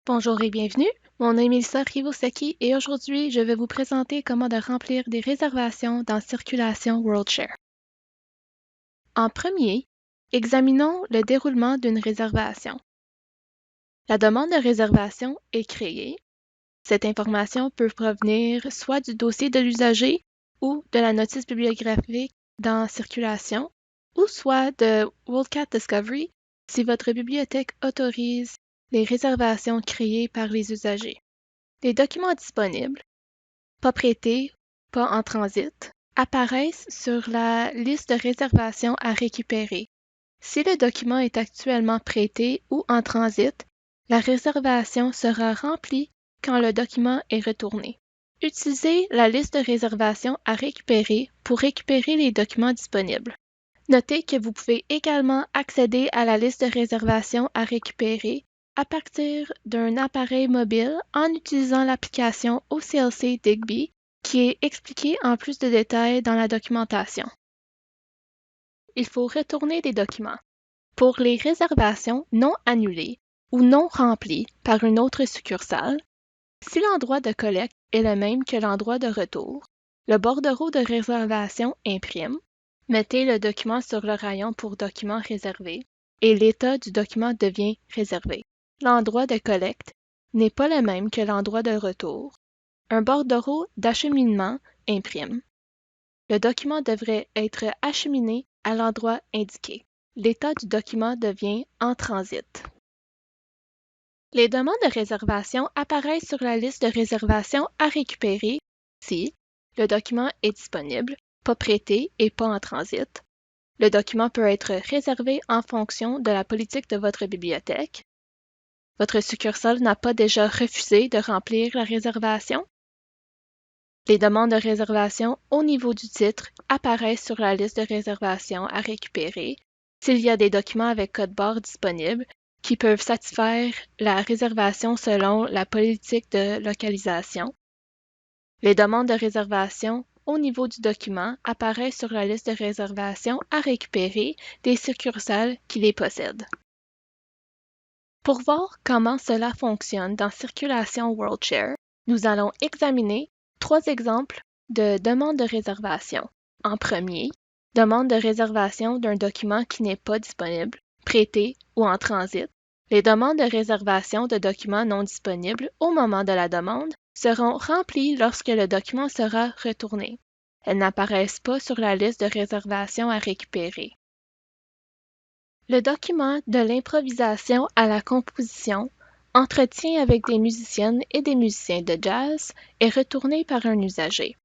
Bonjour et bienvenue, mon nom est Melissa Rivosaki et aujourd'hui je vais vous présenter comment de remplir des réservations dans Circulation WorldShare. En premier, examinons le déroulement d'une réservation. La demande de réservation est créée. Cette information peut provenir soit du dossier de l'usager ou de la notice bibliographique dans Circulation, ou soit de WorldCat Discovery si votre bibliothèque autorise les réservations créées par les usagers. Les documents disponibles, pas prêtés, pas en transit, apparaissent sur la liste de réservations à récupérer. Si le document est actuellement prêté ou en transit, la réservation sera remplie quand le document est retourné. Utilisez la liste de réservations à récupérer pour récupérer les documents disponibles. Notez que vous pouvez également accéder à la liste de réservations à récupérer à partir d'un appareil mobile en utilisant l'application OCLC Digby qui est expliquée en plus de détails dans la documentation. Il faut retourner des documents. Pour les réservations non annulées ou non remplies par une autre succursale, si l'endroit de collecte est le même que l'endroit de retour, le bordereau de réservation imprime, mettez le document sur le rayon pour document réservé et l'état du document devient réservé. L'endroit de collecte n'est pas le même que l'endroit de retour. Un bordereau d'acheminement imprime. Le document devrait être acheminé à l'endroit indiqué. L'état du document devient en transit. Les demandes de réservation apparaissent sur la liste de réservation à récupérer si le document est disponible, pas prêté et pas en transit. Le document peut être réservé en fonction de la politique de votre bibliothèque. Votre succursale n'a pas déjà refusé de remplir la réservation. Les demandes de réservation au niveau du titre apparaissent sur la liste de réservation à récupérer s'il y a des documents avec code barre disponibles qui peuvent satisfaire la réservation selon la politique de localisation. Les demandes de réservation au niveau du document apparaissent sur la liste de réservation à récupérer des succursales qui les possèdent. Pour voir comment cela fonctionne dans Circulation WorldShare, nous allons examiner 3 exemples de demandes de réservation. En premier, demande de réservation d'un document qui n'est pas disponible, prêté ou en transit. Les demandes de réservation de documents non disponibles au moment de la demande seront remplies lorsque le document sera retourné. Elles n'apparaissent pas sur la liste de réservation à récupérer. Le document de l'improvisation à la composition, entretien avec des musiciennes et des musiciens de jazz, est retourné par un usager.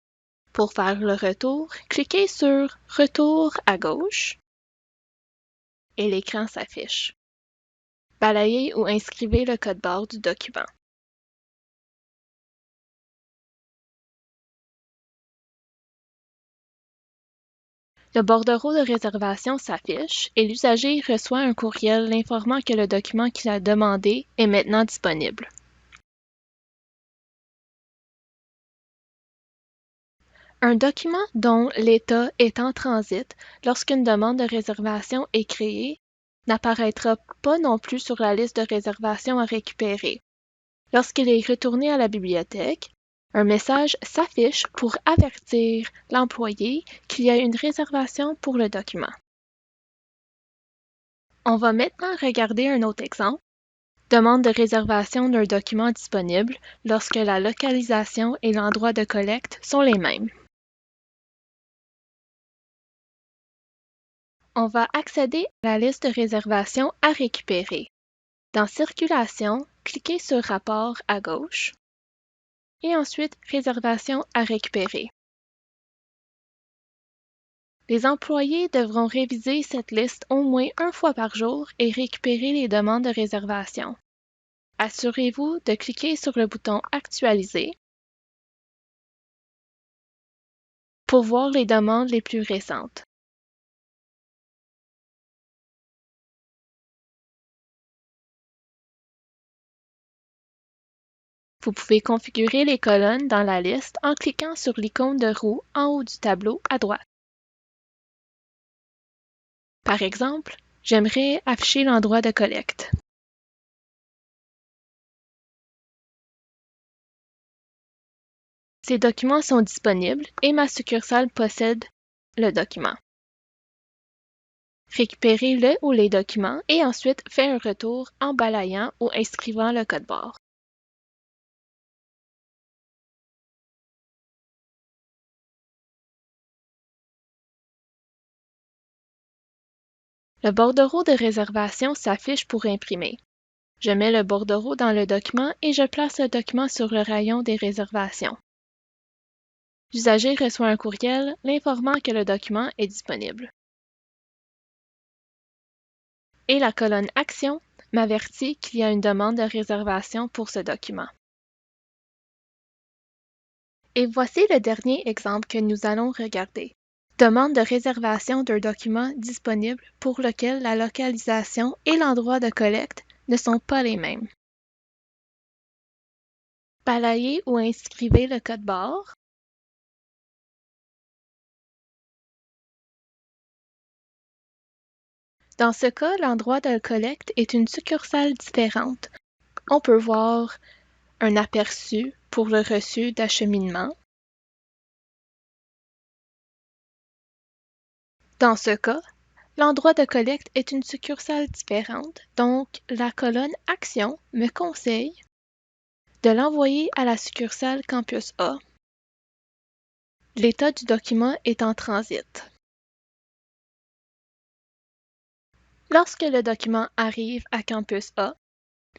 Pour faire le retour, cliquez sur « Retour » à gauche et l'écran s'affiche. Balayez ou inscrivez le code barre du document. Le bordereau de réservation s'affiche et l'usager reçoit un courriel l'informant que le document qu'il a demandé est maintenant disponible. Un document dont l'état est en transit lorsqu'une demande de réservation est créée n'apparaîtra pas non plus sur la liste de réservation à récupérer. Lorsqu'il est retourné à la bibliothèque, un message s'affiche pour avertir l'employé qu'il y a une réservation pour le document. On va maintenant regarder un autre exemple. Demande de réservation d'un document disponible lorsque la localisation et l'endroit de collecte sont les mêmes. On va accéder à la liste de réservations à récupérer. Dans Circulation, cliquez sur Rapport à gauche et ensuite Réservations à récupérer. Les employés devront réviser cette liste au moins une fois par jour et récupérer les demandes de réservation. Assurez-vous de cliquer sur le bouton Actualiser pour voir les demandes les plus récentes. Vous pouvez configurer les colonnes dans la liste en cliquant sur l'icône de roue en haut du tableau à droite. Par exemple, j'aimerais afficher l'endroit de collecte. Ces documents sont disponibles et ma succursale possède le document. Récupérez le ou les documents et ensuite faites un retour en balayant ou inscrivant le code barre. Le bordereau de réservation s'affiche pour imprimer. Je mets le bordereau dans le document et je place le document sur le rayon des réservations. L'usager reçoit un courriel l'informant que le document est disponible. Et la colonne Action m'avertit qu'il y a une demande de réservation pour ce document. Et voici le dernier exemple que nous allons regarder. Demande de réservation d'un document disponible pour lequel la localisation et l'endroit de collecte ne sont pas les mêmes. Balayez ou inscrivez le code barre. Dans ce cas, l'endroit de collecte est une succursale différente. On peut voir un aperçu pour le reçu d'acheminement. Dans ce cas, l'endroit de collecte est une succursale différente, donc la colonne Action me conseille de l'envoyer à la succursale Campus A. L'état du document est en transit. Lorsque le document arrive à Campus A,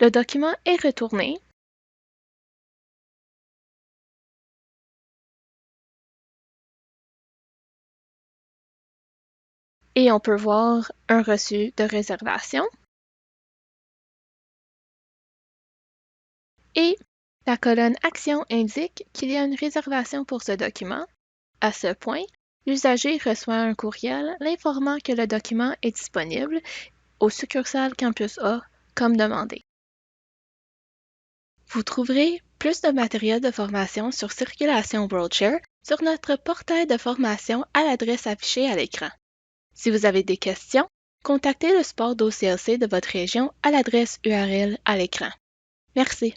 le document est retourné et on peut voir un reçu de réservation et la colonne Action indique qu'il y a une réservation pour ce document. À ce point, l'usager reçoit un courriel l'informant que le document est disponible au succursale Campus A comme demandé. Vous trouverez plus de matériel de formation sur Circulation WorldShare sur notre portail de formation à l'adresse affichée à l'écran. Si vous avez des questions, contactez le support d'OCLC de votre région à l'adresse URL à l'écran. Merci.